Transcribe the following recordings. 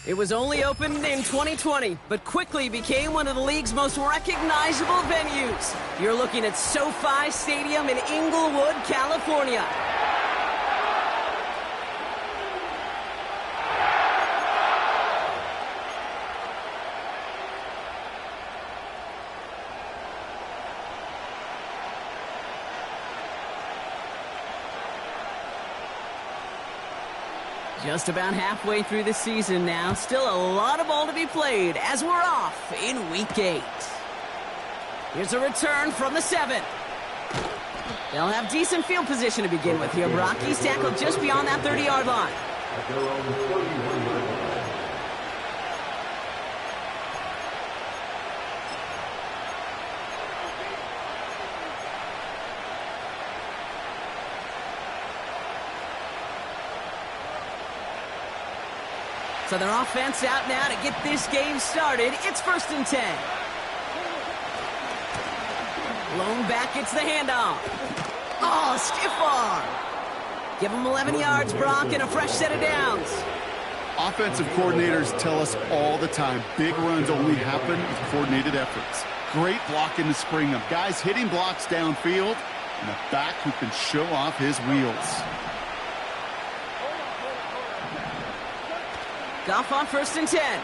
It was only opened in 2020, but quickly became one of the league's most recognizable venues. You're looking at SoFi Stadium in Inglewood, California. Just about halfway through the season now. Still a lot of ball to be played as we're off in Week 8. Here's a return from the 7. They'll have decent field position to begin with here. Rockies tackled just beyond that 30-yard line. So their offense out now to get this game started. It's 1st and 10. Lone back gets the handoff. Oh, stiff arm. Give him 11 yards, Brock, and a fresh set of downs. Offensive coordinators tell us all the time, big runs only happen with coordinated efforts. Great block in the spring of guys hitting blocks downfield, and a back who can show off his wheels. Goff on 1st and 10.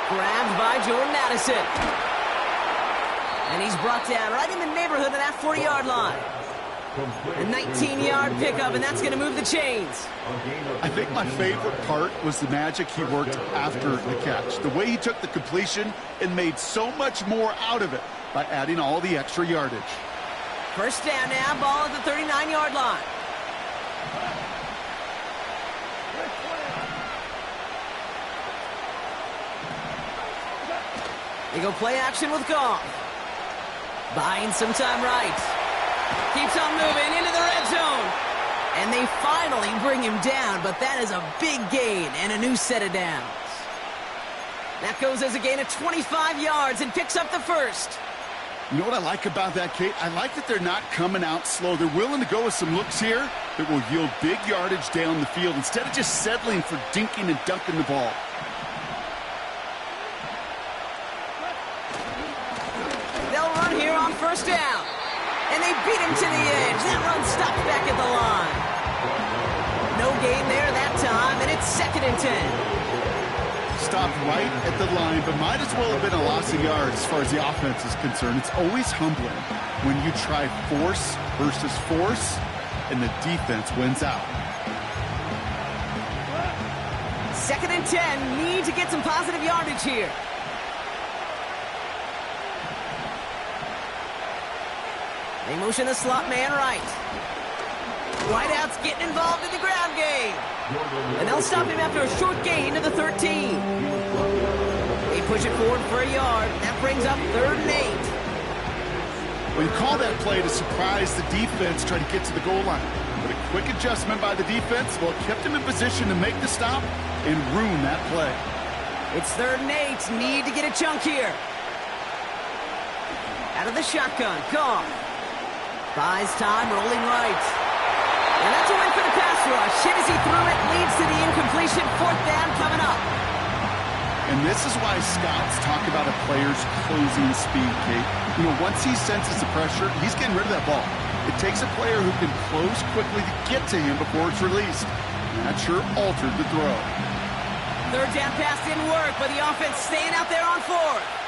Grabbed by Jordan Addison. And he's brought down right in the neighborhood of that 40-yard line. A 19-yard pickup, and that's going to move the chains. I think my favorite part was the magic he worked after the catch. The way he took the completion and made so much more out of it by adding all the extra yardage. 1st down now, ball at the 39-yard line. They go play action with Goff. Buying some time right. Keeps on moving into the red zone. And they finally bring him down, but that is a big gain and a new set of downs. That goes as a gain of 25 yards and picks up the 1st. You know what I like about that, Kate? I like that they're not coming out slow. They're willing to go with some looks here that will yield big yardage down the field instead of just settling for dinking and dunking the ball. Here on 1st down. And they beat him to the edge. That run stopped back at the line. No gain there that time, and it's 2nd and 10. Stopped right at the line, but might as well have been a loss of yards as far as the offense is concerned. It's always humbling when you try force versus force, and the defense wins out. 2nd and 10. Need to get some positive yardage here. They motion the slot man right. Wideout's getting involved in the ground game. And they'll stop him after a short gain to the 13. They push it forward for a yard. That brings up 3rd and 8. Well, you call that play to surprise the defense, try to get to the goal line. But a quick adjustment by the defense, well, it kept him in position to make the stop and ruin that play. It's 3rd and 8. Need to get a chunk here. Out of the shotgun. Goff. Buys time, rolling right. And that's a win for the pass rush. Hit as he threw it, leads to the incompletion. 4th down coming up. And this is why scouts talk about a player's closing speed, Kate. You know, once he senses the pressure, he's getting rid of that ball. It takes a player who can close quickly to get to him before it's released. That sure altered the throw. 3rd down pass didn't work, but the offense staying out there on 4th.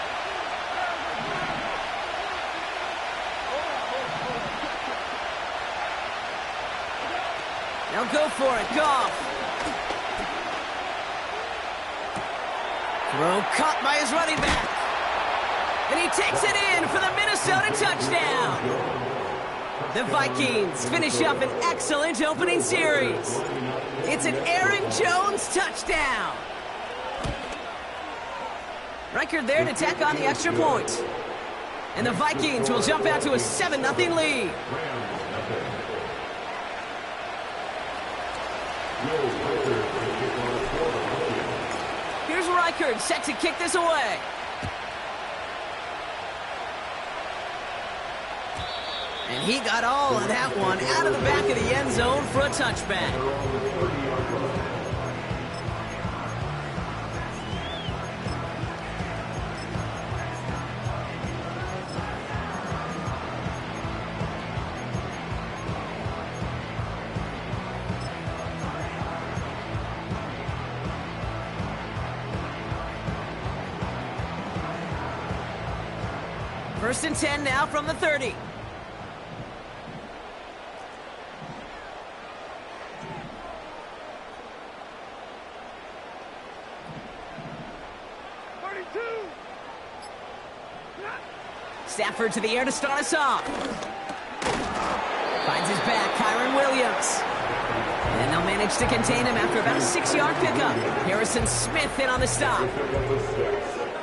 Now go for it, Goff. Throw caught by his running back. And he takes it in for the Minnesota touchdown. The Vikings finish up an excellent opening series. It's an Aaron Jones touchdown. Record there to tack on the extra point. And the Vikings will jump out to a 7-0 lead. Here's Reichard set to kick this away. And he got all of that one out of the back of the end zone for a touchback. First and 10 now from the 30. Stafford to the air to start us off. Finds his back, Kyron Williams. And they'll manage to contain him after about a 6-yard pickup. Harrison Smith in on the stop.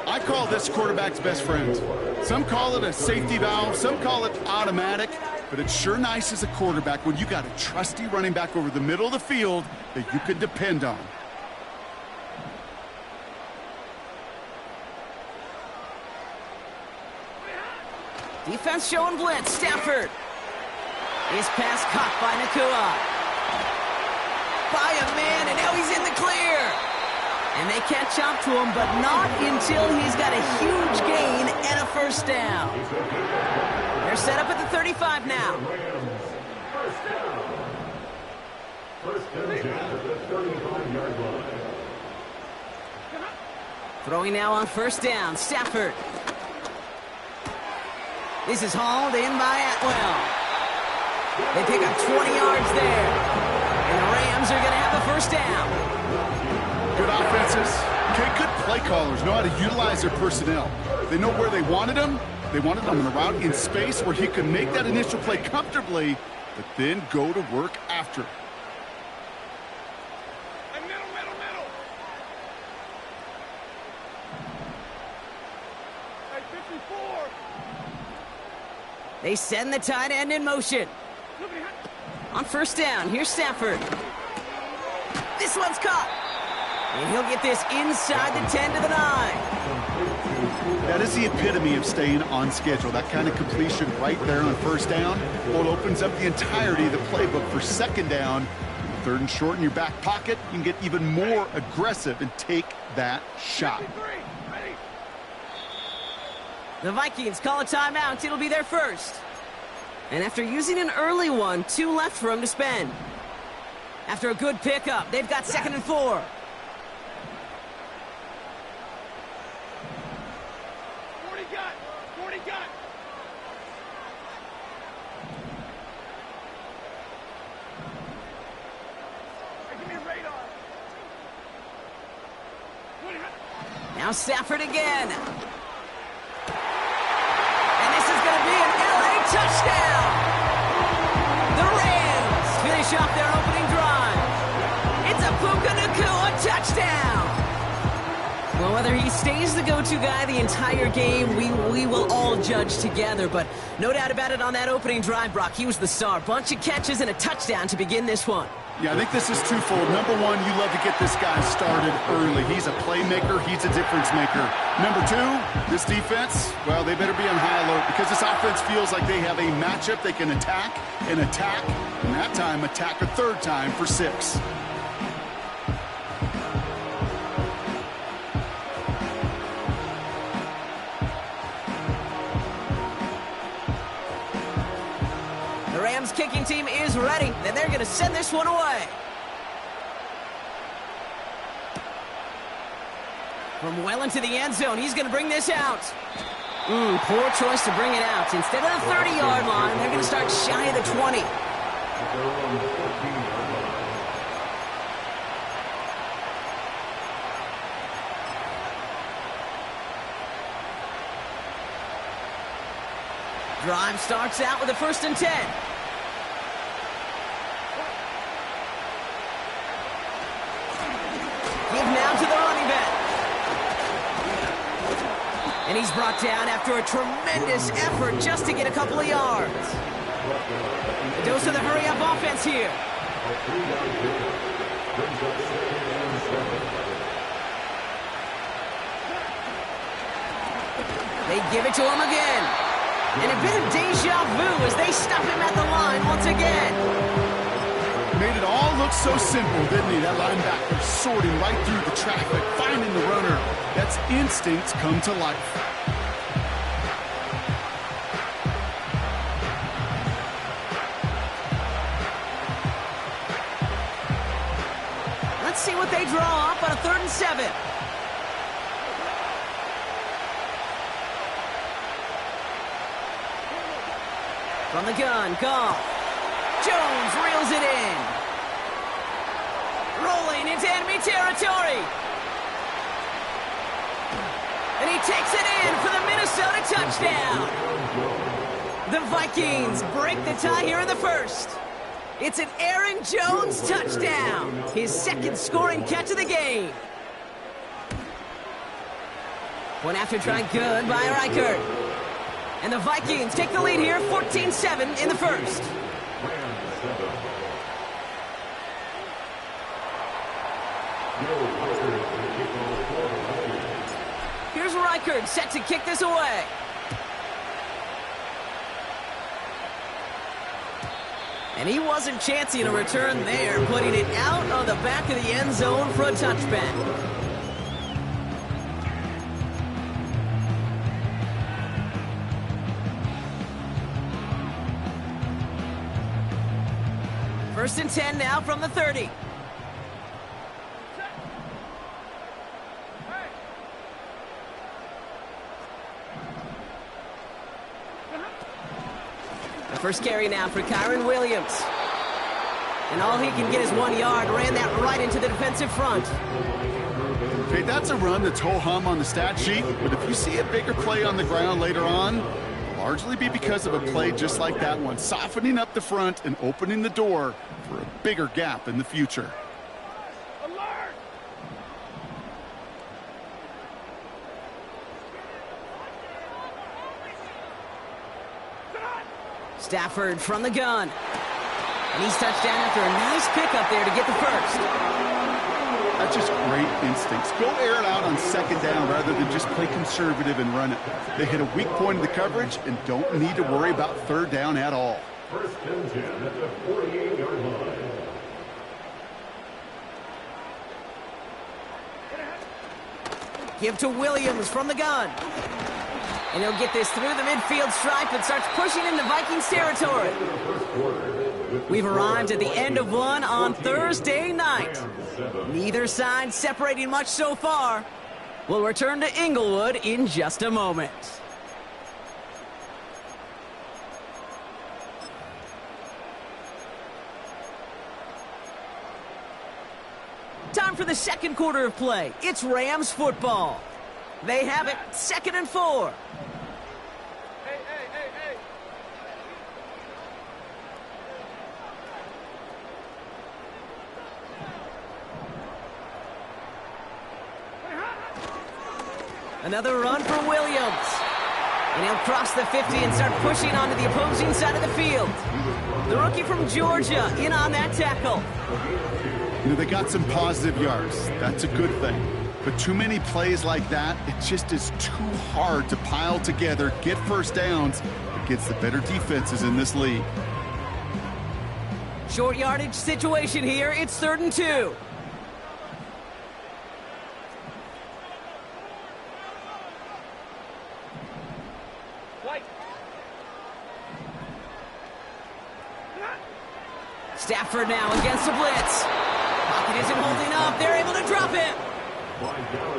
I call this quarterback's best friend. Some call it a safety valve, some call it automatic, but it's sure nice as a quarterback when you got a trusty running back over the middle of the field that you can depend on. Defense showing blitz. Stafford. His pass caught by Nakua. By a man, and now he's in the clear. And they catch up to him, but not until he's got a huge gain and a first down. They're set up at the 35 now. Throwing now on first down. Stafford. This is hauled in by Atwell. They pick up 20 yards there. And the Rams are going to have a first down. Good offenses. Okay, good play callers know how to utilize their personnel. They know where they wanted them. They wanted them on the route in space where he could make that initial play comfortably, but then go to work after. Middle. Hey, 54. They send the tight end in motion. On first down, here's Stafford. This one's caught. And he'll get this inside the 10 to the 9. That is the epitome of staying on schedule. That kind of completion right there on first down. Well, it opens up the entirety of the playbook for second down. Third and short in your back pocket, you can get even more aggressive and take that shot. The Vikings call a timeout. It'll be their first. And after using an early one, 2 left for him to spend. After a good pickup, they've got 2nd and 4. 40 got. Hey, give me a radar. Now Stafford again. And this is going to be an LA touchdown. The Rams finish off their opening drive. It's a Puka Nakua touchdown. Well, whether he stays the go-to guy the entire game, we will all judge together. But no doubt about it on that opening drive, Brock, he was the star. Bunch of catches and a touchdown to begin this one. Yeah, I think this is twofold. Number one, you love to get this guy started early. He's a playmaker. He's a difference maker. Number two, this defense, well, they better be on high alert because this offense feels like they have a matchup they can attack, and that time attack a third time for 6. The Rams kicking team is ready, and they're going to send this one away. From well into the end zone, he's going to bring this out. Poor choice to bring it out. Instead of the 30-yard line, they're going to start shy of the 20. Drive starts out with a 1st and 10. Give now to the running back. And he's brought down after a tremendous effort just to get a couple of yards. A dose of the hurry-up offense here. They give it to him again. And a bit of deja vu as they stop him at the line once again. Made it all look so simple, didn't he? That linebacker sorting right through the traffic, finding the runner. That's instincts come to life. Let's see what they draw up on a 3rd and 7. From the gun, Goff. Jones reels it in. Rolling into enemy territory. And he takes it in for the Minnesota touchdown. The Vikings break the tie here in the first. It's an Aaron Jones touchdown. His second scoring catch of the game. Point after try good by Reichert. And the Vikings take the lead here, 14-7 in the first. Here's Reichert set to kick this away. And he wasn't chancing a return there, putting it out of the back of the end zone for a touchback. First and 10 now from the 30. The first carry now for Kyron Williams. And all he can get is 1 yard. Ran that right into the defensive front. Okay, that's a run that's ho-hum on the stat sheet, but if you see a bigger play on the ground later on, largely be because of a play just like that one, softening up the front and opening the door for a bigger gap in the future. Alert! Stafford from the gun. And he's touchdown after a nice pickup there to get the first. That's just great instincts. Go air it out on second down rather than just play conservative and run it. They hit a weak point in the coverage and don't need to worry about third down at all. First and 10 at the 48-yard line. Give to Williams from the gun. And he'll get this through the midfield stripe and starts pushing into Vikings territory. We've arrived at the end of one on Thursday night. Neither side separating much so far. We'll return to Inglewood in just a moment. Time for the second quarter of play. It's Rams football. They have it, 2nd and 4. Hey, hey, hey, hey. Another run for Williams. And he'll cross the 50 and start pushing onto the opposing side of the field. The rookie from Georgia in on that tackle. You know, they got some positive yards. That's a good thing. But too many plays like that, it just is too hard to pile together, get first downs against the better defenses in this league. Short yardage situation here. It's 3rd and 2. White. Stafford now against the blitz. Pocket isn't holding up. They're able to drop him.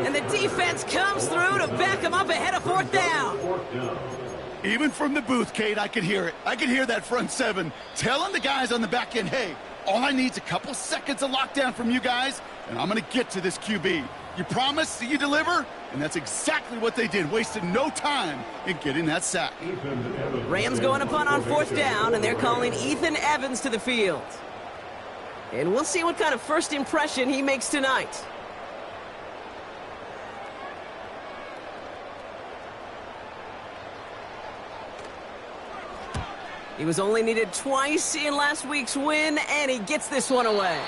And the defense comes through to back him up ahead of 4th down. Even from the booth, Kate, I could hear it. I could hear that front seven telling the guys on the back end, hey, all I need is a couple seconds of lockdown from you guys, and I'm going to get to this QB. You promise that you deliver? And that's exactly what they did, wasted no time in getting that sack. Rams going to punt on 4th down, and they're calling Ethan Evans to the field. And we'll see what kind of first impression he makes tonight. He was only needed twice in last week's win, and he gets this one away.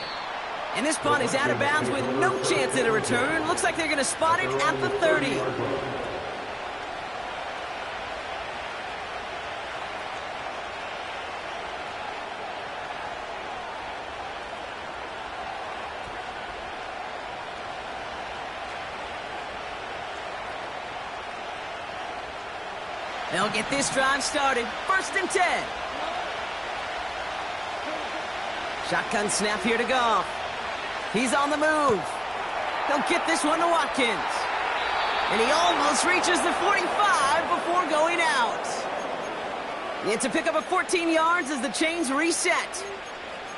And this punt is out of bounds with no chance at a return. Looks like they're going to spot it at the 30. They'll get this drive started. 1st and 10. Shotgun snap here to Goff. He's on the move. He'll get this one to Watkins. And he almost reaches the 45 before going out. It's a pickup of 14 yards as the chains reset.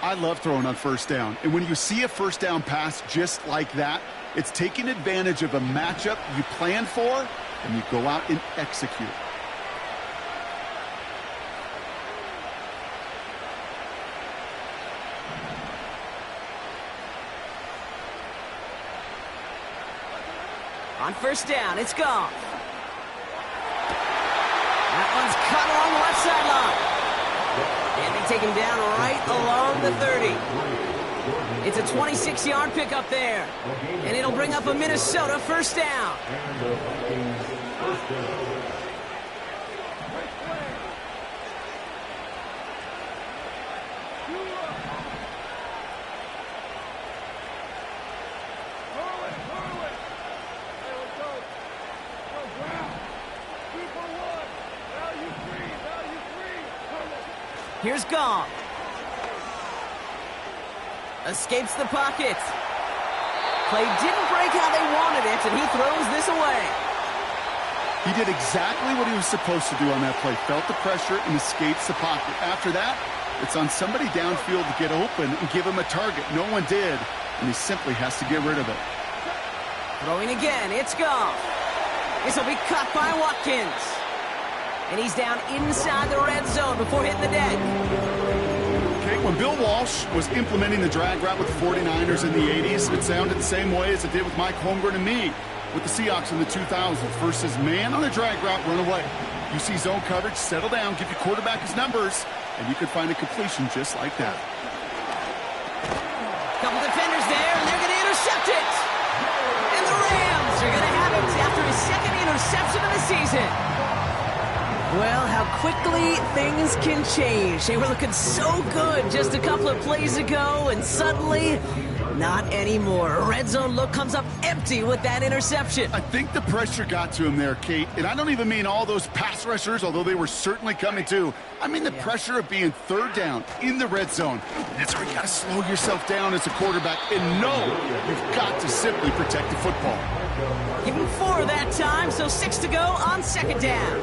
I love throwing on first down. And when you see a first down pass just like that, it's taking advantage of a matchup you planned for, and you go out and execute. On first down, it's gone. That one's cut along the left sideline. And they take him down right along the 30. It's a 26-yard pickup there. And it'll bring up a Minnesota first down. Here's Goff. Escapes the pocket. Play didn't break how they wanted it, and he throws this away. He did exactly what he was supposed to do on that play. Felt the pressure and escapes the pocket. After that, it's on somebody downfield to get open and give him a target. No one did, and he simply has to get rid of it. Throwing again, it's Goff. This will be caught by Watkins. And he's down inside the red zone before hitting the deck. Okay, when Bill Walsh was implementing the drag route with the 49ers in the 80s, it sounded the same way as it did with Mike Holmgren and me with the Seahawks in the 2000s. Versus man on the drag route, run away. You see zone coverage, settle down, give your quarterback his numbers, and you could find a completion just like that. Couple defenders there, and they're going to intercept it. And the Rams are going to have it after his second interception of the season. Well, how quickly things can change. They were looking so good just a couple of plays ago, and suddenly, not anymore. A red zone look comes up empty with that interception. I think the pressure got to him there, Kate. And I don't even mean all those pass rushers, although they were certainly coming too. I mean the pressure of being third down in the red zone. And that's where you got to slow yourself down as a quarterback and know you've got to simply protect the football. Give him 4 that time, so 6 to go on second down.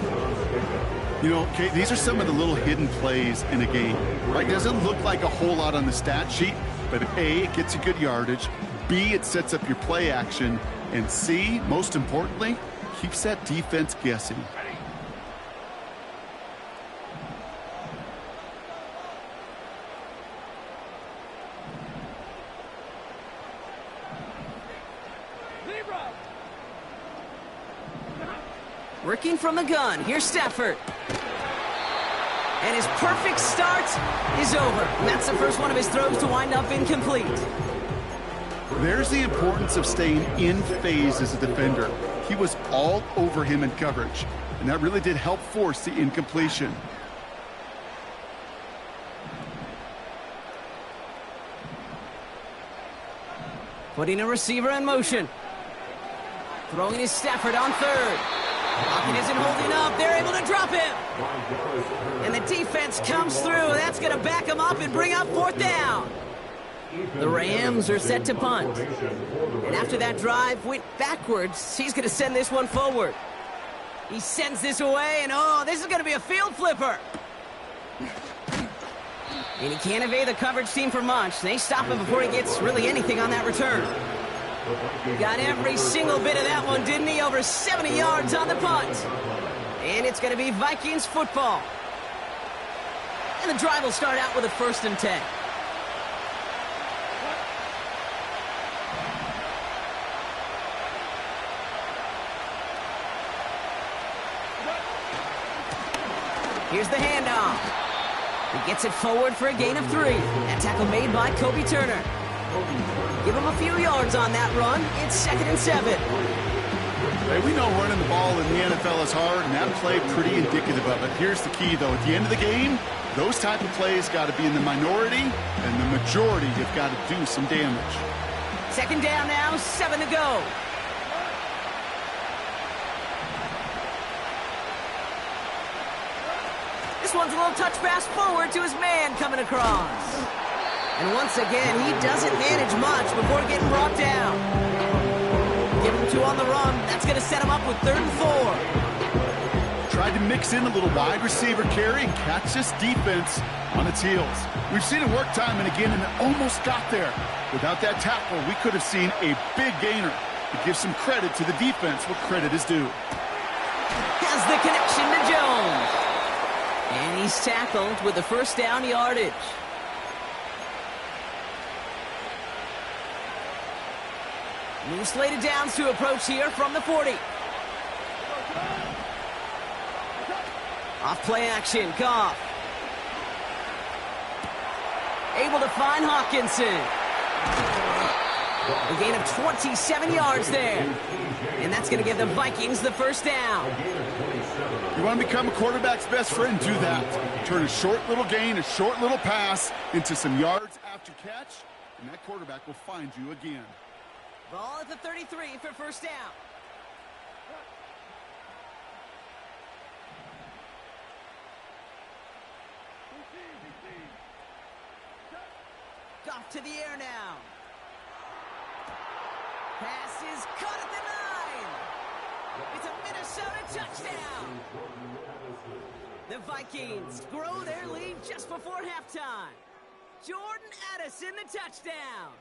You know, Kate, these are some of the little hidden plays in a game. Right? It doesn't look like a whole lot on the stat sheet, but A, it gets you good yardage. B, it sets up your play action. And C, most importantly, keeps that defense guessing. Working from the gun, here's Stafford. And his perfect start is over. And that's the first one of his throws to wind up incomplete. There's the importance of staying in phase as a defender. He was all over him in coverage, and that really did help force the incompletion. Putting a receiver in motion. Throwing his Stafford on third. Pocket isn't holding up. They're able to drop him. And the defense comes through. That's going to back him up and bring up fourth down. The Rams are set to punt. And after that drive went backwards, he's going to send this one forward. He sends this away, and oh, this is going to be a field flipper. And he can't evade the coverage team for much. They stop him before he gets really anything on that return. Got every single bit of that one, didn't he? Over 70 yards on the punt. And it's going to be Vikings football. And the drive will start out with a 1st and 10. Here's the handoff. He gets it forward for a gain of 3. That tackle made by Kobe Turner. Give him a few yards on that run. It's 2nd and 7. Hey, we know running the ball in the NFL is hard, and that play pretty indicative of it. Here's the key, though. At the end of the game, those type of plays got to be in the minority, and the majority have got to do some damage. 2nd down now, 7 to go. This one's a little touch pass forward to his man coming across. And once again, he doesn't manage much before getting brought down. Give him 2 on the run. That's going to set him up with 3rd and 4. Try tried to mix in a little wide receiver carry and catch this defense on its heels. We've seen it work time and again, and it almost got there. Without that tackle, we could have seen a big gainer. To give some credit to the defense where credit is due. Has the connection to Jones. And he's tackled with the first down yardage. New slated downs to approach here from the 40. Off play action, Goff. Able to find Hawkinson. A gain of 27 yards there. And that's going to give the Vikings the first down. You want to become a quarterback's best friend, do that. Turn a short little gain, a short little pass into some yards after catch, and that quarterback will find you again. Ball at the 33 for first down. Goff to the air now. Pass is caught at the 9. It's a Minnesota touchdown. The Vikings grow their lead just before halftime. Jordan Addison, the touchdown.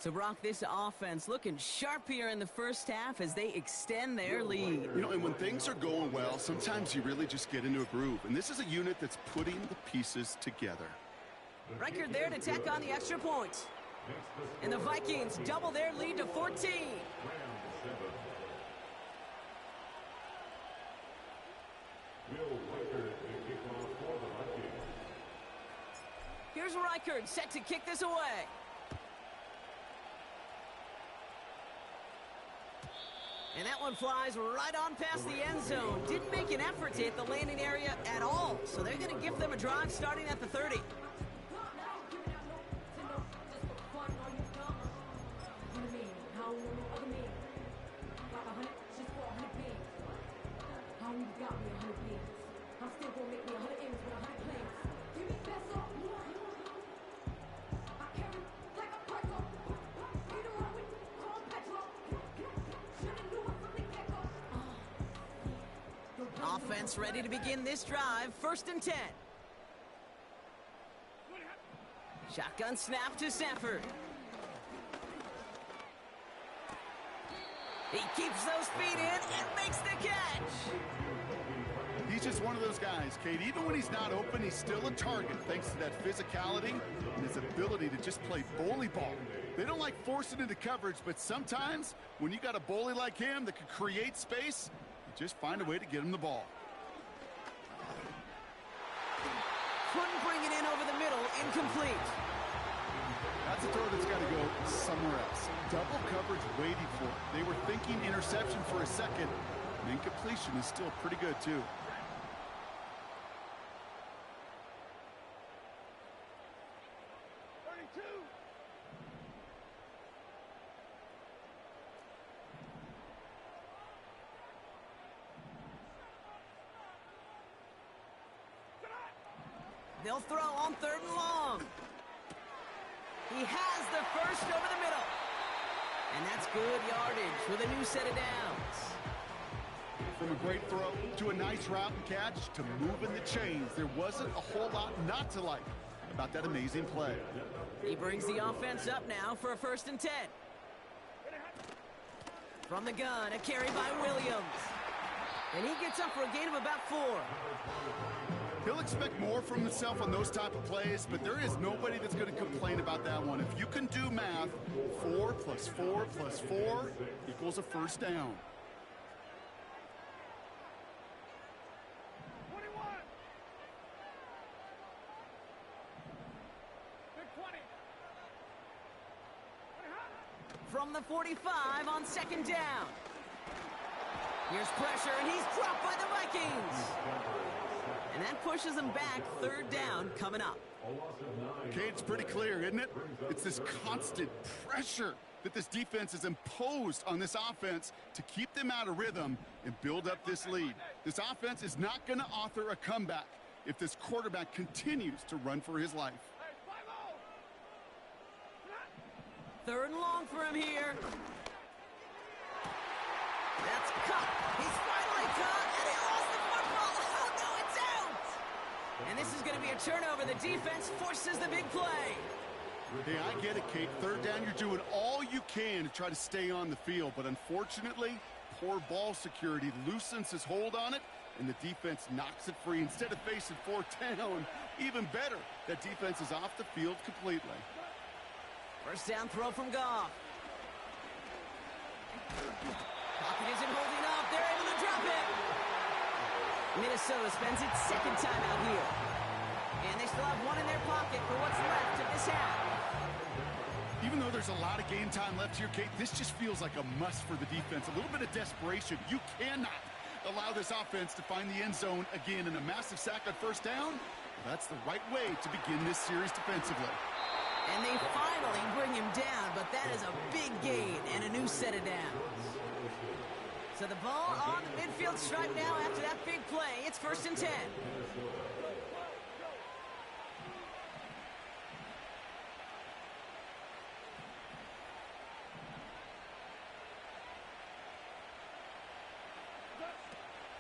So, Brock, this offense looking sharp here in the first half as they extend their lead. You know, and when things are going well, sometimes you really just get into a groove. And this is a unit that's putting the pieces together. Record there to tack on the extra point. And the Vikings double their lead to 14. Here's Reichard set to kick this away. And that one flies right on past the end zone. Didn't make an effort to hit the landing area at all. So they're going to give them a drive starting at the 30. Offense ready to begin this drive. 1st and 10. Shotgun snap to Stafford. He keeps those feet in and makes the catch. He's just one of those guys, Kate. Even when he's not open, he's still a target thanks to that physicality and his ability to just play bully ball. They don't like forcing into coverage, but sometimes when you got a bully like him that can create space, just find a way to get him the ball. Couldn't bring it in over the middle. Incomplete. That's a throw that's got to go somewhere else. Double coverage waiting for it. They were thinking interception for a second. And incompletion is still pretty good, too. They'll throw on 3rd and long. He has the first over the middle. And that's good yardage with a new set of downs. From a great throw to a nice route and catch to moving the chains, there wasn't a whole lot not to like about that amazing play. He brings the offense up now for a 1st and 10. From the gun, a carry by Williams. And he gets up for a gain of about 4. He'll expect more from himself on those type of plays, but there is nobody that's going to complain about that one. If you can do math, 4 plus 4 plus 4 equals a 1st down. 21. Big 20. From the 45 on 2nd down. Here's pressure, and he's dropped by the Vikings. And that pushes them back. 3rd down coming up. Okay, it's pretty clear, isn't it? It's this constant pressure that this defense has imposed on this offense to keep them out of rhythm and build up this lead. This offense is not going to author a comeback if this quarterback continues to run for his life. 3rd and long for him here. That's caught. He's finally caught, and he lost the And this is going to be a turnover. The defense forces the big play. Hey, I get it, Kate. Third down, you're doing all you can to try to stay on the field. But unfortunately, poor ball security loosens his hold on it, and the defense knocks it free. Instead of facing fourth down, even better, that defense is off the field completely. First down throw from Goff. Pocket isn't holding up. They're able to drop it. Minnesota spends its second time out here. And they still have one in their pocket for what's left of this half. Even though there's a lot of game time left here, Kate, this just feels like a must for the defense. A little bit of desperation. You cannot allow this offense to find the end zone again, in a massive sack on first down. That's the right way to begin this series defensively. And they finally bring him down, but that is a big gain and a new set of downs. So the ball on the midfield stripe now after that big play. It's 1st and 10.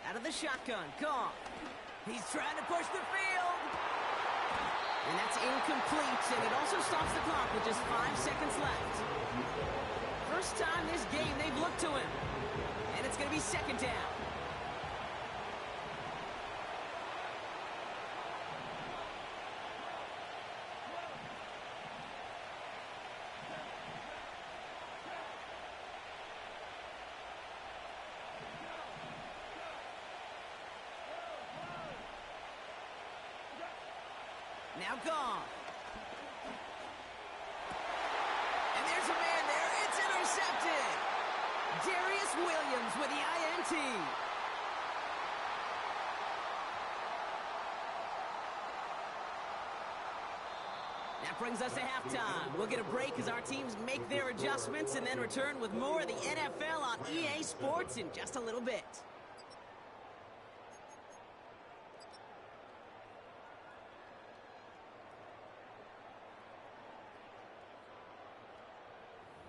Out of the shotgun, Goff. He's trying to push the field. And that's incomplete, and it also stops the clock with just 5 seconds left. First time this game they've looked to him. And it's going to be second down. Now Goff. And there's a man there. It's intercepted. Darius Williams with the INT. That brings us to halftime. We'll get a break as our teams make their adjustments and then return with more of the NFL on EA Sports in just a little bit.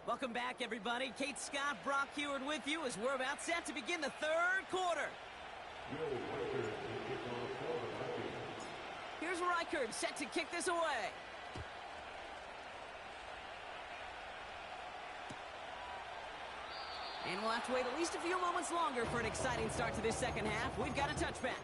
Welcome back, everybody. Kate Scott, Brock Heward with you as we're about set to begin the third quarter. Here's Reichard set to kick this away. And we'll have to wait at least a few moments longer for an exciting start to this second half. We've got a touchback.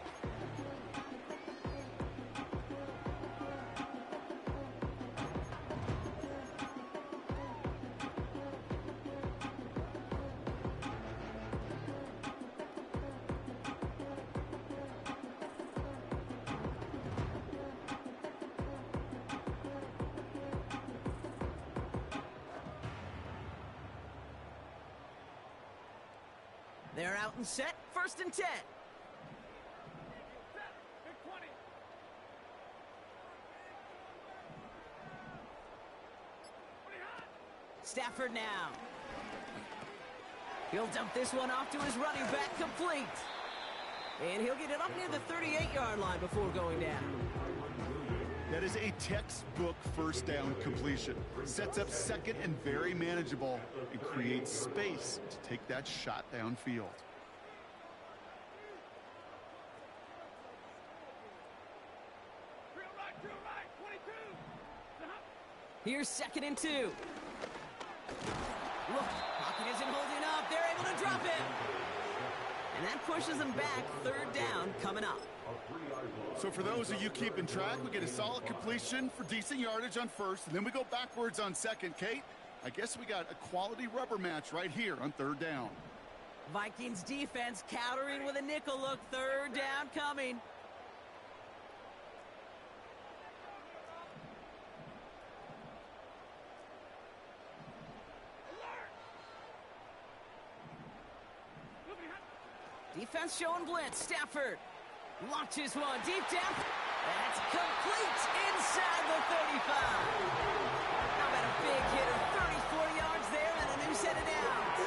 They're out and set. 1st and 10. Big 20. Stafford now. He'll dump this one off to his running back, complete. And he'll get it up near the 38-yard line before going down. That is a textbook first down completion. Sets up second and very manageable and creates space to take that shot downfield. Drill right, 22. Here's 2nd and 2. Look, pocket isn't holding up. They're able to drop it. And that pushes them back. 3rd down coming up. So for those of you keeping track, we get a solid completion for decent yardage on first, and then we go backwards on second. Kate, I guess we got a quality rubber match right here on 3rd down. Vikings defense countering with a nickel look. 3rd down coming. Defense showing blitz. Stafford launches one deep down. That's complete inside the 35. How about a big hit of 34 yards there and a new set of downs?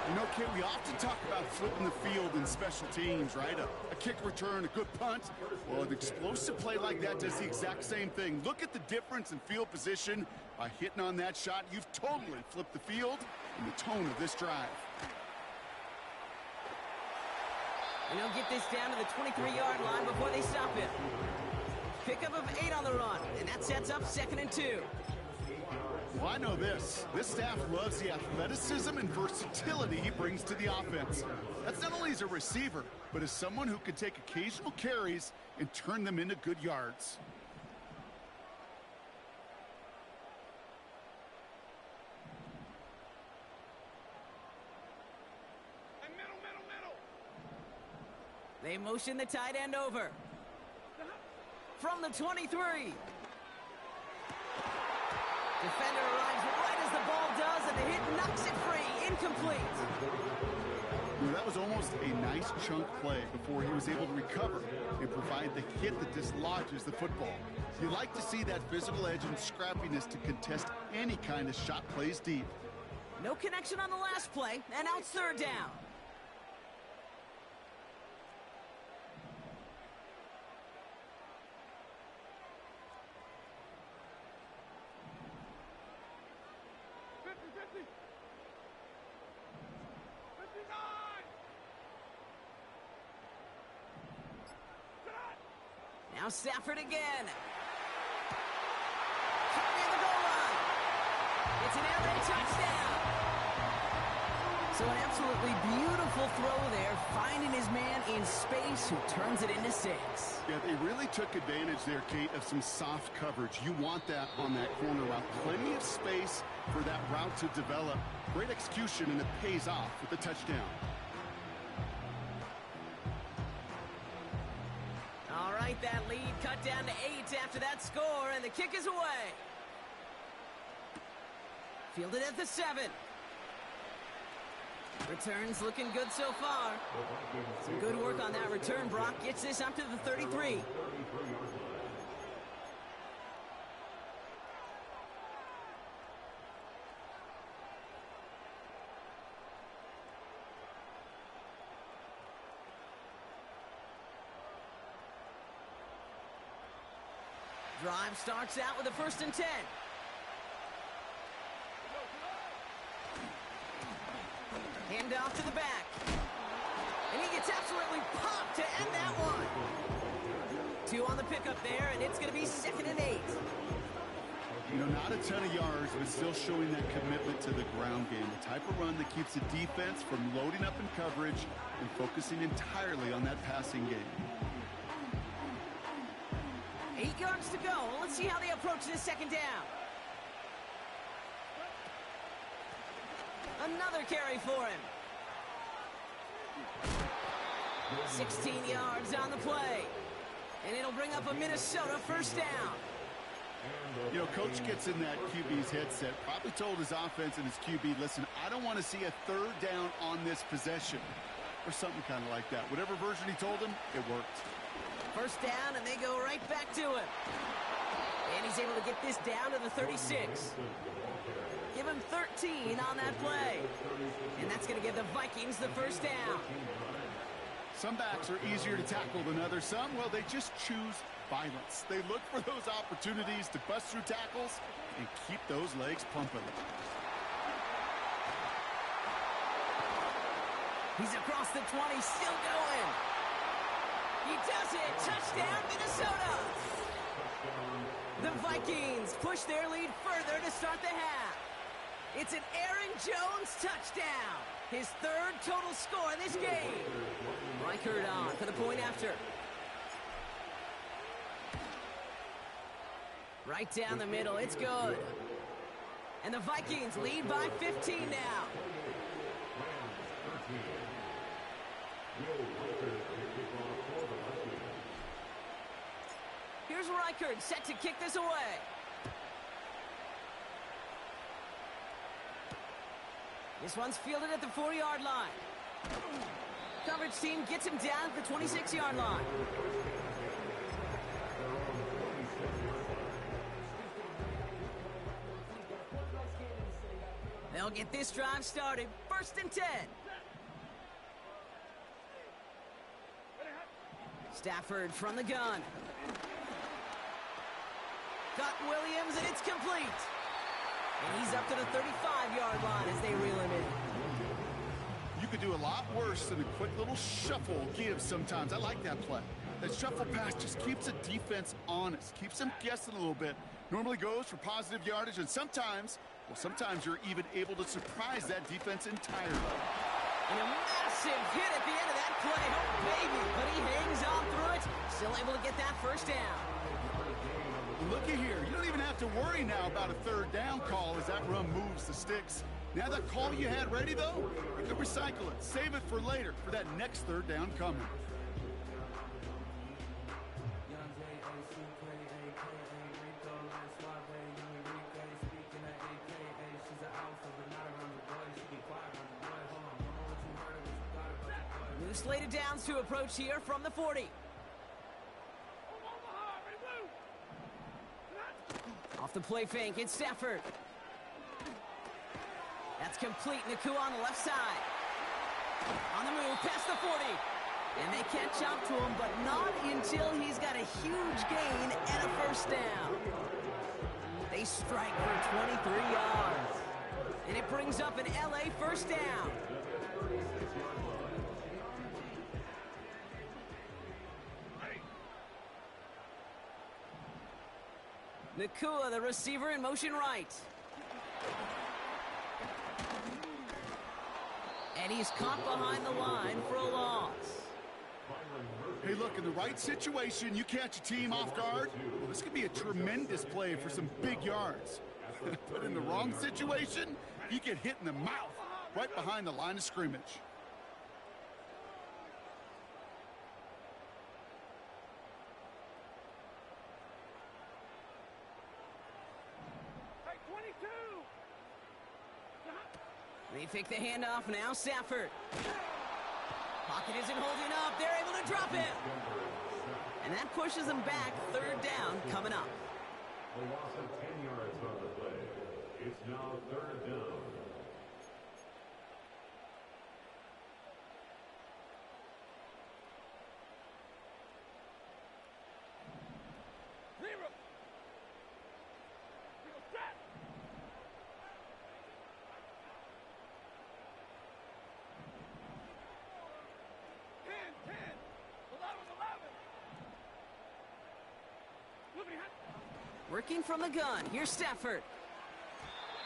You know, Kate, we often talk about flipping the field in special teams, right? A kick return, a good punt. Well, an explosive play like that does the exact same thing. Look at the difference in field position. By hitting on that shot, you've totally flipped the field and the tone of this drive. And he'll get this down to the 23-yard line before they stop him. Pickup of 8 on the run, and that sets up 2nd and 2. Well, I know this. This staff loves the athleticism and versatility he brings to the offense. That's not only as a receiver, but as someone who can take occasional carries and turn them into good yards. And middle. They motion the tight end over. From the 23. Defender arrives right as the ball does, and the hit knocks it free. Incomplete. Well, that was almost a nice chunk play before he was able to recover and provide the hit that dislodges the football. You like to see that physical edge and scrappiness to contest any kind of shot plays deep. No connection on the last play, and now it's 3rd down. Now Stafford again. Caught near the goal line. It's an air raid touchdown. So an absolutely beautiful throw there, finding his man in space who turns it into 6. Yeah, they really took advantage there, Kate, of some soft coverage. You want that on that corner route. Plenty of space for that route to develop. Great execution, and it pays off with the touchdown. All right, that lead cut down to 8 after that score, and the kick is away. Fielded at the 7. Returns looking good so far. Some good work on that return. Brock gets this up to the 33. Drive starts out with a 1st and 10. Hand off to the back. And he gets absolutely popped to end that one. 2 on the pickup there, and it's going to be 2nd and 8. You know, not a ton of yards, but still showing that commitment to the ground game. The type of run that keeps the defense from loading up in coverage and focusing entirely on that passing game. 8 yards to go. Let's see how they approach this 2nd down. Another carry for him. 16 yards on the play. And it'll bring up a Minnesota 1st down. You know, Coach gets in that QB's headset, probably told his offense and his QB, listen, I don't want to see a 3rd down on this possession. Or something kind of like that. Whatever version he told him, it worked. 1st down, and they go right back to him. And he's able to get this down to the 36. Give him 13 on that play. And that's going to give the Vikings the 1st down. Some backs are easier to tackle than others. Some, well, they just choose violence. They look for those opportunities to bust through tackles and keep those legs pumping. He's across the 20, still going. He does it. Touchdown, Minnesota. The Vikings push their lead further to start the half. It's an Aaron Jones touchdown. His 3rd total score in this game. Reichert on for the point after. Right down the middle. It's good. And the Vikings lead by 15 now. Here's Reichert set to kick this away. This one's fielded at the 4-yard line. Coverage team gets him down at the 26-yard line. They'll get this drive started. 1st and 10. Stafford from the gun. Got Williams, and it's complete. And he's up to the 35-yard line as they reel him in. You could do a lot worse than a quick little shuffle give sometimes. I like that play. That shuffle pass just keeps the defense honest, keeps them guessing a little bit. Normally goes for positive yardage, and sometimes you're even able to surprise that defense entirely. And a massive hit at the end of that play. Oh, baby. But he hangs on through it. Still able to get that first down. Looky here. You don't even have to worry now about a third down call as that run moves the sticks. Now that call you had ready, though, you can recycle it. Save it for later for that next third down coming. New slated downs to approach here from the 40. Off the play fake, it's Stafford. That's complete. Nakua on the left side. On the move, past the 40. And they catch up to him, but not until he's got a huge gain and a first down. They strike for 23 yards. And it brings up an LA first down. Nakua, the receiver, in motion right. And he's caught behind the line for a loss. Hey, look, in the right situation, you catch a team off guard. Well, this could be a tremendous play for some big yards. But in the wrong situation, you get hit in the mouth right behind the line of scrimmage. They fake the handoff now. Stafford. Pocket isn't holding up. They're able to drop him. And that pushes them back. Third down coming up. A loss of 10 yards on the play. It's now third down. Zero. Set. 10, 11. Working from the gun. Here's Stafford.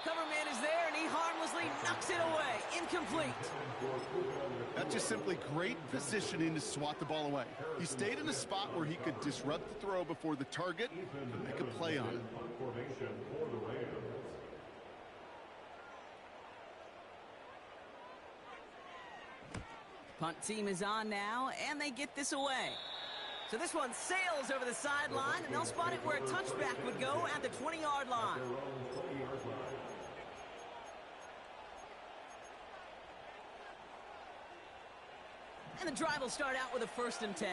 Cover man is there, and he harmlessly knocks it away. Incomplete. That's just simply great positioning to swat the ball away. He stayed in a spot where he could disrupt the throw before the target and make a play on it. Formation for the Rams. Punt team is on now, and they get this away. So this one sails over the sideline, and they'll spot it where a touchback would go at the 20-yard line. And the drive will start out with a 1st and 10.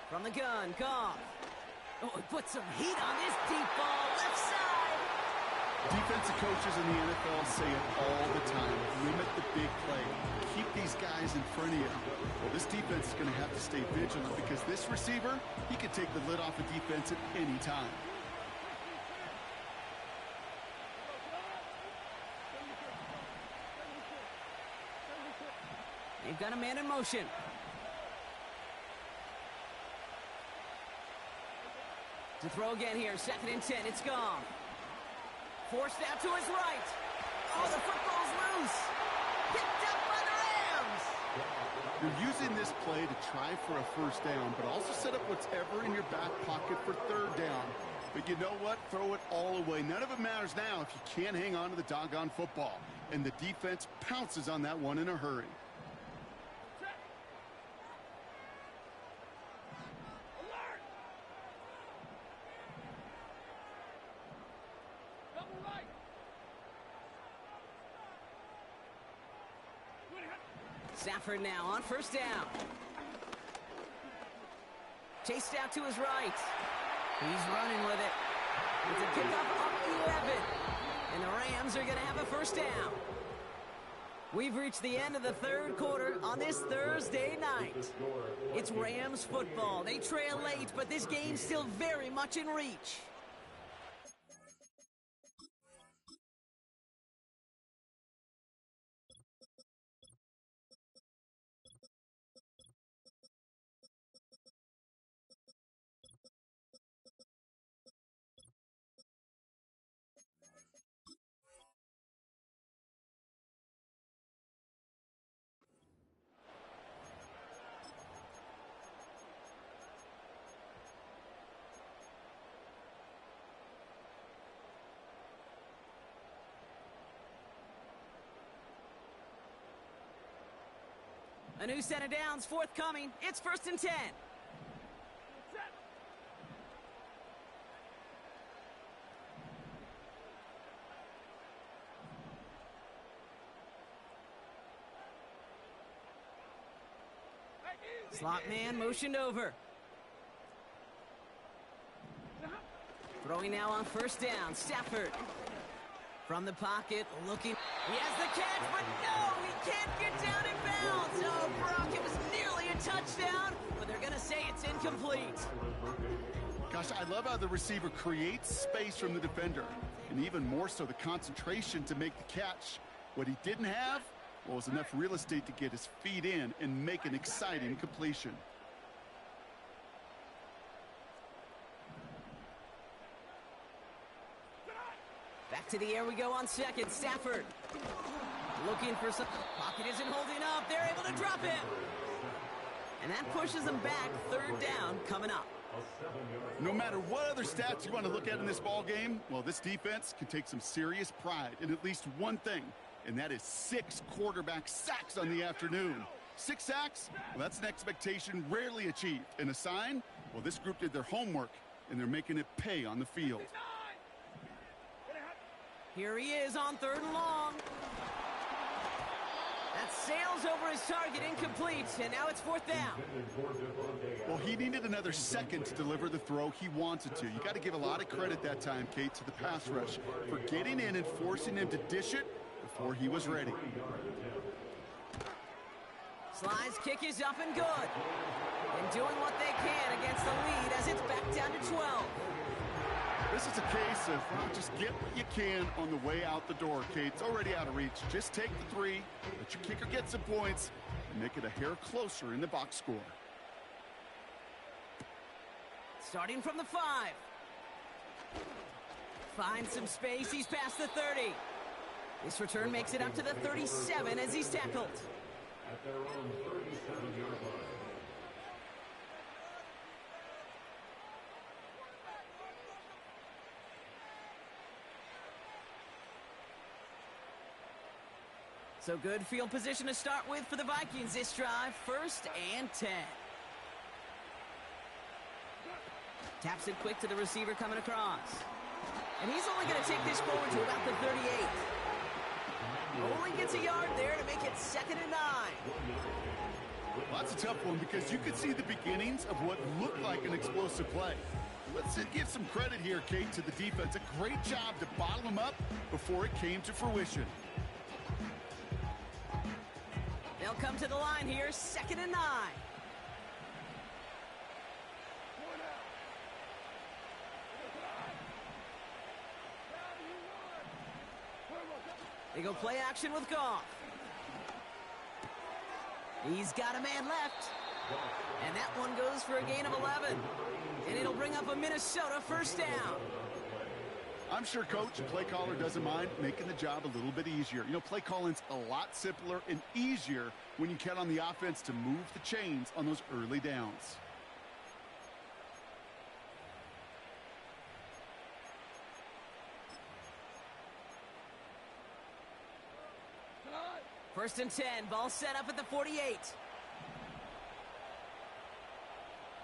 From the gun, Goff. Oh, he put some heat on this deep ball, left side. Defensive coaches in the NFL say it all the time. Limit the big play. Keep these guys in front of you. Well, this defense is going to have to stay vigilant because this receiver, he could take the lid off a defense at any time. They've got a man in motion. To throw again here, 2nd and 10, it's gone. Forced out to his right. Oh, the football's loose. Picked up by the Rams. You're using this play to try for a 1st down, but also set up whatever in your back pocket for 3rd down. But you know what? Throw it all away. None of it matters now if you can't hang on to the doggone football. And the defense pounces on that one in a hurry. Stafford now on 1st down. Chased out to his right. He's running with it. It's a kickoff up 11. And the Rams are going to have a 1st down. We've reached the end of the 3rd quarter on this Thursday night. It's Rams football. They trail late, but this game's still very much in reach. A new set of downs forthcoming. It's 1st and 10. Set. Hey, easy. Slot man motioned over. Throwing now on 1st down. Stafford. From the pocket, looking. He has the catch, but no, he can't get down in bounds. Oh, Brock, it was nearly a touchdown, but they're going to say it's incomplete. Gosh, I love how the receiver creates space from the defender, and even more so the concentration to make the catch. What he didn't have, well, was enough real estate to get his feet in and make an exciting completion. Back to the air we go on 2nd. Stafford looking for some. Pocket isn't holding up. They're able to drop him. And that pushes them back. 3rd down coming up. No matter what other stats you want to look at in this ball game, well, this defense can take some serious pride in at least one thing, and that is 6 quarterback sacks on the afternoon. 6 sacks? Well, that's an expectation rarely achieved. And a sign? Well, this group did their homework, and they're making it pay on the field. Here he is on 3rd and long. That sails over his target, incomplete, and now it's 4th down. Well, he needed another second to deliver the throw he wanted to. You got to give a lot of credit that time, Kate, to the pass rush for getting in and forcing him to dish it before he was ready. Sly's kick is up and good. And doing what they can against the lead as it's back down to 12. This is a case of just get what you can on the way out the door, Kate. It's already out of reach. Just take the 3, let your kicker get some points, and make it a hair closer in the box score. Starting from the 5. Finds some space. He's past the 30. This return makes it up to the 37 as he's tackled. At their own 37-yard line. So good field position to start with for the Vikings this drive. 1st and 10. Taps it quick to the receiver coming across. And he's only going to take this forward to about the 38. Only gets a yard there to make it 2nd and 9. Well, that's a tough one because you could see the beginnings of what looked like an explosive play. Let's give some credit here, Kate, to the defense. A great job to bottle them up before it came to fruition. They'll come to the line here, 2nd and 9. They go play action with Goff. He's got a man left. And that one goes for a gain of 11. And it'll bring up a Minnesota 1st down. I'm sure Coach, play caller, doesn't mind making the job a little bit easier. You know, play calling's a lot simpler and easier when you count on the offense to move the chains on those early downs. First and 10, ball set up at the 48.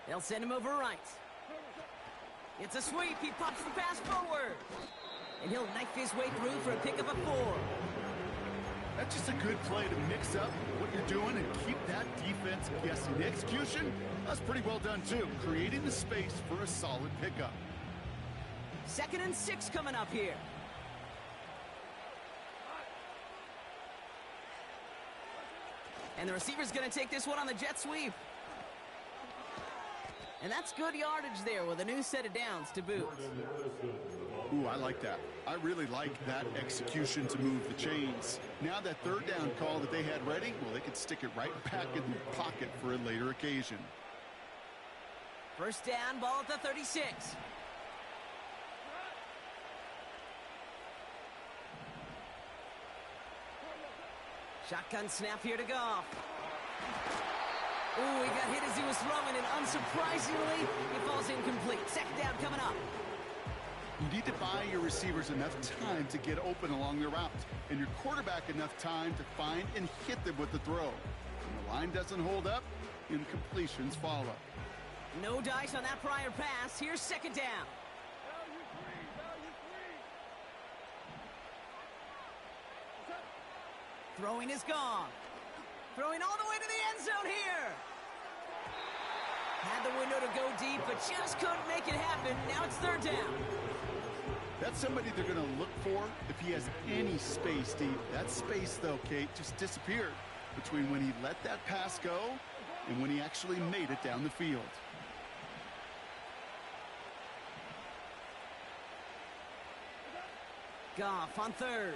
They'll send him over right. It's a sweep. He pops the pass forward. And he'll knife his way through for a pick of a 4. That's just a good play to mix up what you're doing and keep that defense guessing. The execution, that's pretty well done too. Creating the space for a solid pickup. 2nd and 6 coming up here. And the receiver's going to take this one on the jet sweep. And that's good yardage there with a new set of downs to boot. Ooh, I like that. I really like that execution to move the chains. Now that 3rd down call that they had ready, well, they could stick it right back in the pocket for a later occasion. 1st down, ball at the 36. Shotgun snap here to Goff. Ooh, he got hit as he was throwing, and unsurprisingly, he falls incomplete. 2nd down coming up. You need to buy your receivers enough time to get open along their route, and your quarterback enough time to find and hit them with the throw. When the line doesn't hold up, incompletions follow. No dice on that prior pass. Here's second down. Value three, value three. Set. Throwing is gone. Throwing all the way to the end zone here. Had the window to go deep, but just couldn't make it happen. Now it's third down. That's somebody they're going to look for if he has any space deep. That space, though, Kate, just disappeared between when he let that pass go and when he actually made it down the field. Goff on third.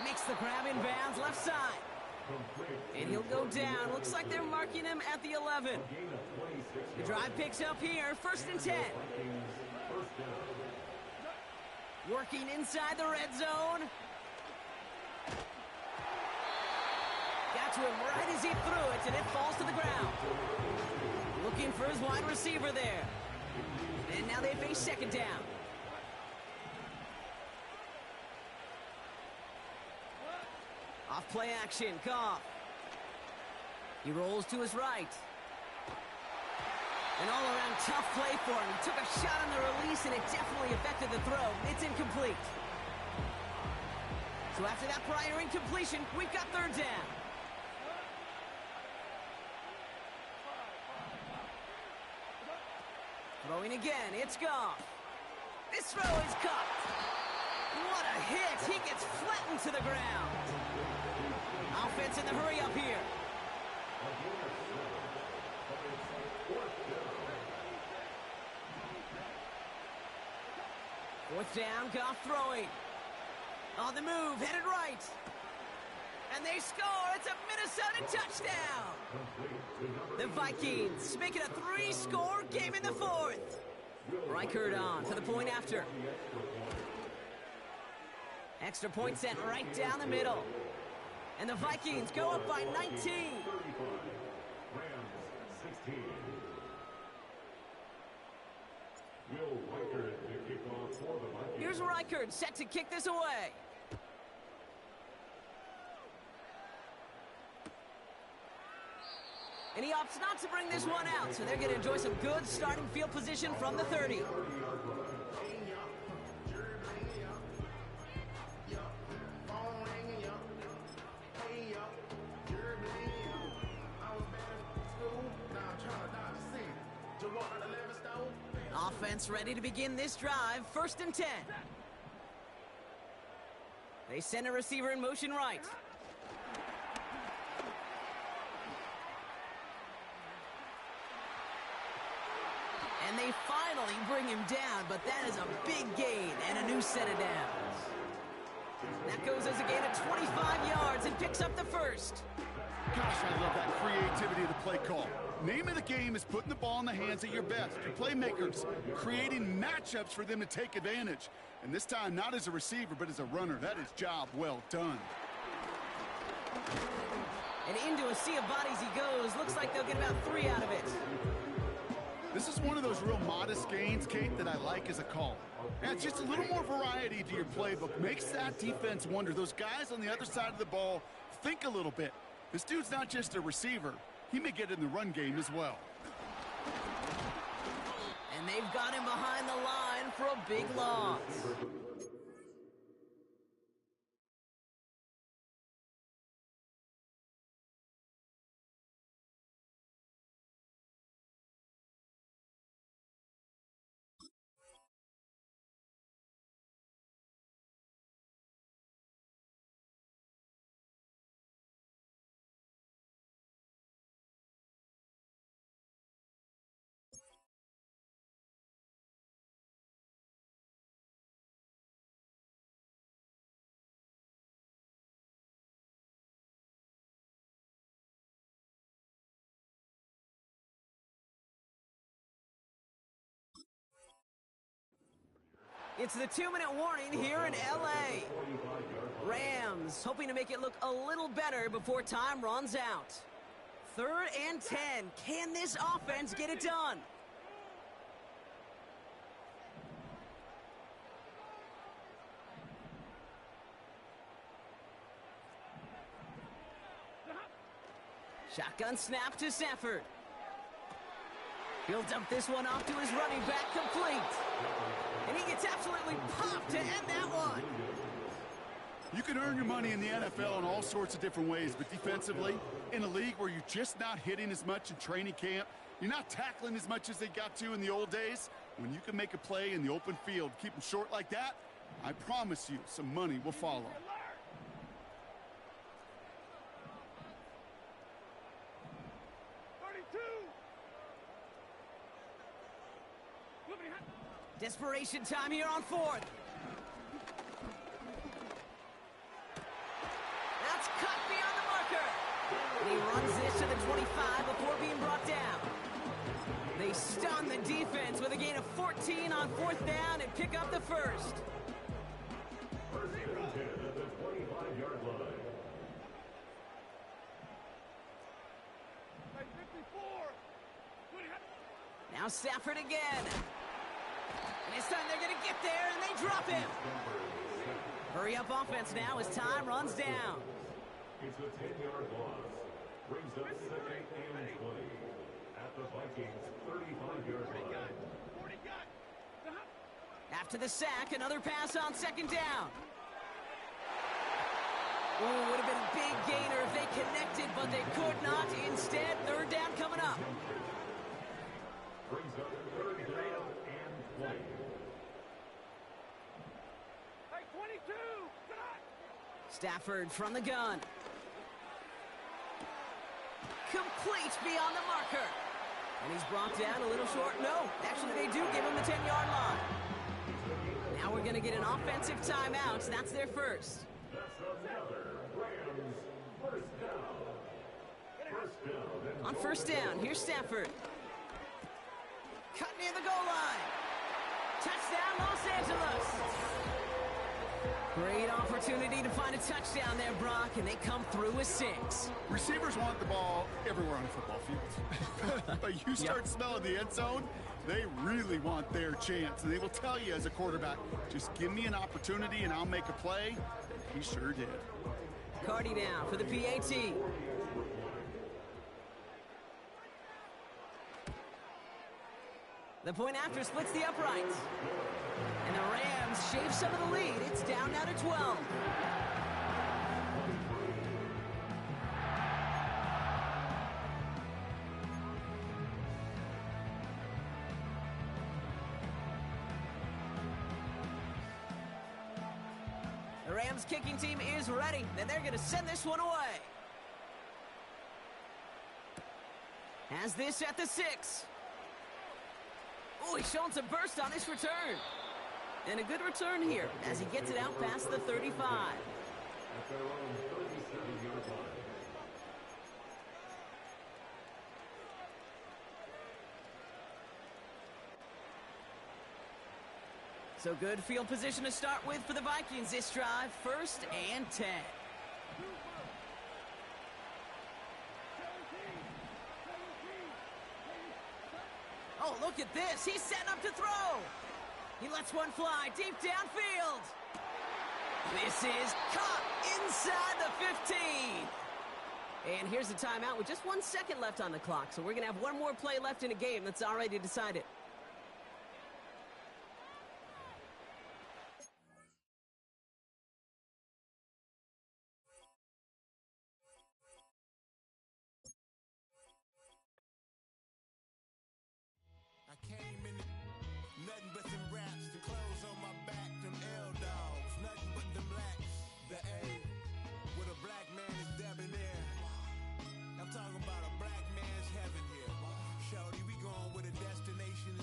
Makes the grab in bounds left side. And he'll go down. Looks like they're marking him at the 11. The drive picks up here. First and 10. Working inside the red zone. Got to him right as he threw it, and it falls to the ground. Looking for his wide receiver there. And now they face second down. Off play action, Goff. He rolls to his right. An all-around tough play for him. He took a shot on the release, and it definitely affected the throw. It's incomplete. So after that prior incompletion, we've got third down. Throwing again, it's Goff. This throw is caught. What a hit! He gets flattened to the ground. Offense in the hurry up here. Fourth down, Goff throwing. On the move, headed right. And they score! It's a Minnesota touchdown! The Vikings make it a 3-score game in the fourth. Reichert on for the point after. Extra point sent right down the middle. And the Vikings go up by 19. Rams 16. Will Reichert to kick off for the Vikings. Here's Reichert set to kick this away. And he opts not to bring this one out, so they're going to enjoy some good starting field position from the 30. Offense ready to begin this drive, first and 10. They send a receiver in motion right. And they finally bring him down, but that is a big gain and a new set of downs. That goes as a gain of 25 yards and picks up the first. Gosh, I love that creativity of the play call. Name of the game is putting the ball in the hands of your best, your playmakers, creating matchups for them to take advantage. And this time, not as a receiver, but as a runner. That is job well done. And into a sea of bodies he goes. Looks like they'll get about 3 out of it. This is one of those real modest gains, Kate, that I like as a call. And it's just a little more variety to your playbook. Makes that defense wonder. Those guys on the other side of the ball think a little bit. This dude's not just a receiver. He may get in the run game as well. And they've got him behind the line for a big loss. It's the 2-minute warning here in L.A. Rams hoping to make it look a little better before time runs out. 3rd and 10. Can this offense get it done? Shotgun snap to Stafford. He'll dump this one off to his running back, complete. And he gets absolutely popped to end that one. You can earn your money in the NFL in all sorts of different ways, but defensively, in a league where you're just not hitting as much in training camp, you're not tackling as much as they got to in the old days, when you can make a play in the open field, keep them short like that, I promise you some money will follow. 32. Desperation time here on fourth. That's cut beyond the marker. And he runs this to the 25 before being brought down. They stun the defense with a gain of 14 on fourth down and pick up the first. First and 10 at the 25-yard line. Hey, 54. Now Stafford again. And this time they're going to get there, and they drop him. Hurry up offense now as time runs down. It's a 10-yard loss. Brings up second and 20 at the Vikings' 35-yard line. 40 got. After the sack, another pass on second down. Ooh, would have been a big gainer if they connected, but they could not. Instead, third down coming up. Brings up third down and 20. Hey, 22. Got. Stafford from the gun. Complete beyond the marker. And he's brought down a little short. No, actually they do give him the 10-yard line. Now we're going to get an offensive timeout. That's their first. That's another Rams first down. First down. And On first down, here's Stafford. Cut near the goal line. Touchdown, Los Angeles. Great opportunity to find a touchdown there, Brock, and they come through with 6. Receivers want the ball everywhere on the football field. But you start smelling the end zone, they really want their chance. And they will tell you as a quarterback, just give me an opportunity and I'll make a play. And he sure did. Cardi now for the PAT. The point after splits the uprights. And the Rams shave some of the lead. It's down now to 12. The Rams kicking team is ready, and they're going to send this one away. Has this at the 6. Oh, he's showing some burst on this return. And a good return here as he gets it out past the 35. at their own 37-yard line. So good field position to start with for the Vikings this drive. First and 10. 17. Oh, look at this. He's setting up to throw. He lets one fly deep downfield. This is caught inside the 15. And here's the timeout with just 1 second left on the clock. So we're going to have one more play left in a game that's already decided. I came in nothing but some raps, the clothes on my back, them L-dogs, nothing but them blacks, the A, with a black man is debonair. I'm talking about a black man's heaven here. Shorty, we going with a destination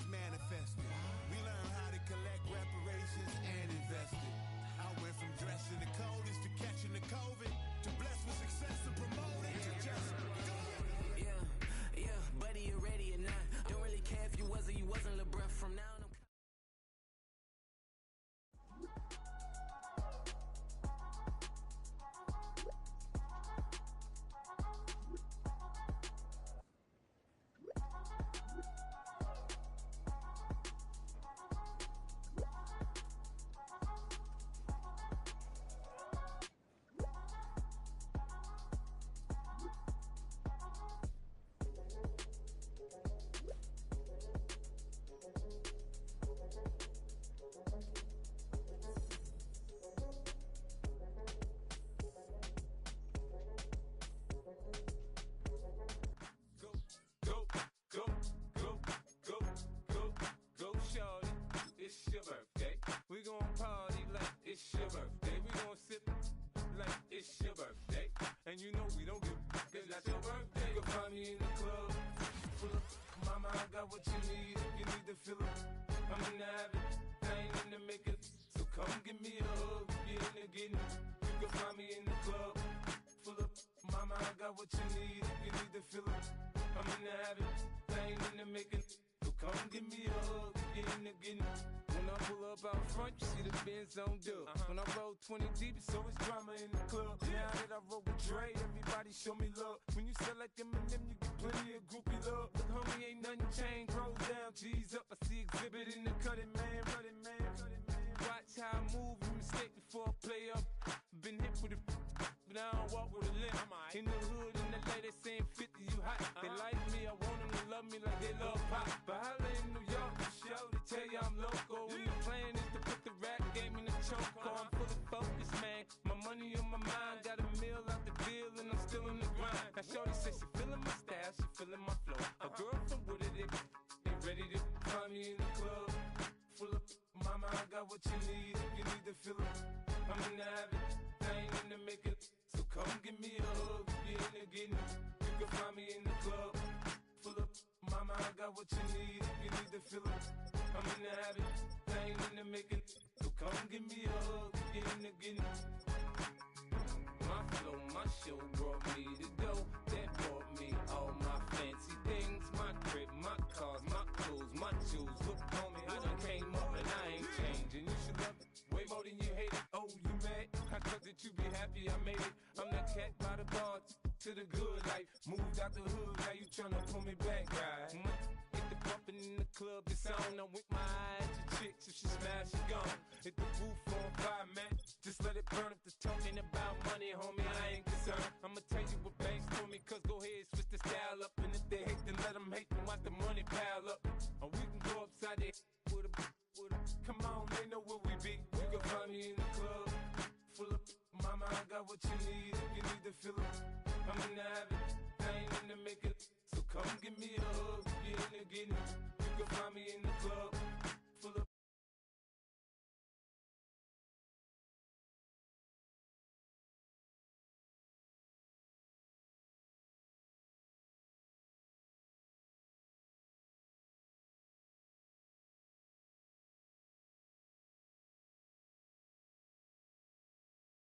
what you need if you need to feel it. I'm in the habit, I ain't in the makeup. So come give me a hug, you're in the getting. You can find me in the club, full up. Mama, I got what you need if you need to feel it. I'm in the habit, I ain't in the makeup. So come give me a hug, you're in the getting. When I pull up out front, you see the Benz on dub. When I roll 20 deep, it's always drama in the club. Now that I roll with Dre, everybody show me love. When you sell like Eminem, you get plenty of groupie love. Look, homie, ain't nothing changed. Rolls down, G's up. I see exhibit in the cutting, man. Running, man. Watch how I move, you mistake before I play up. Been hit with a but I don't walk with a limp. In the hood, in the lady saying 50, you hot. They like me, I want them to love me like they love pop. But holla in New York, the show, they tell you I'm local. When the plan is to put the rap game in the choke. I'm full of focus, man. My money on my mind, got a meal out the deal, and I'm still in the grind. Now shorty says she feeling my style, she feeling my flow. A girl from Wooded, they ready to find me in the club. Full of mama, I got what you need if you need to feel it. I'm in the habit, I ain't in the makeup. So come give me a hug, you're in the getting. You can find me in the club. Full up, mama, I got what you need if you need to feel it. I'm in the habit, I ain't in the makeup. So come give me a hug, you're in the getting. My flow, my show brought me to go. That brought me all my fancy things. My crib, my cars, my clothes, my shoes. Look, homie, I done came up and I ain't changing. You should love it way more than you hate it. Oh, you mad? I thought that you be happy I made it. I'm that cat by the bar to the good life. Moved out the hood, now you tryna pull me back, right? Hit the bumpin' in the club, it's on. I'm with my eyes to chicks, if she smash, she gone. Hit the roof on fire, man. Just let it burn. If the talking about money, homie, I ain't concerned. I'ma tell you what banks told me, cause go ahead, switch the style up. And if they hate, then let them hate, then watch the money pile up. Or we can go upside there with a come on, they know where we be. You can find me in the club, full of mama, I got what you need if you need to feel it. I'm in the habit, I ain't in the makeup. So come give me a hug, you're in the getting. You can find me in the club,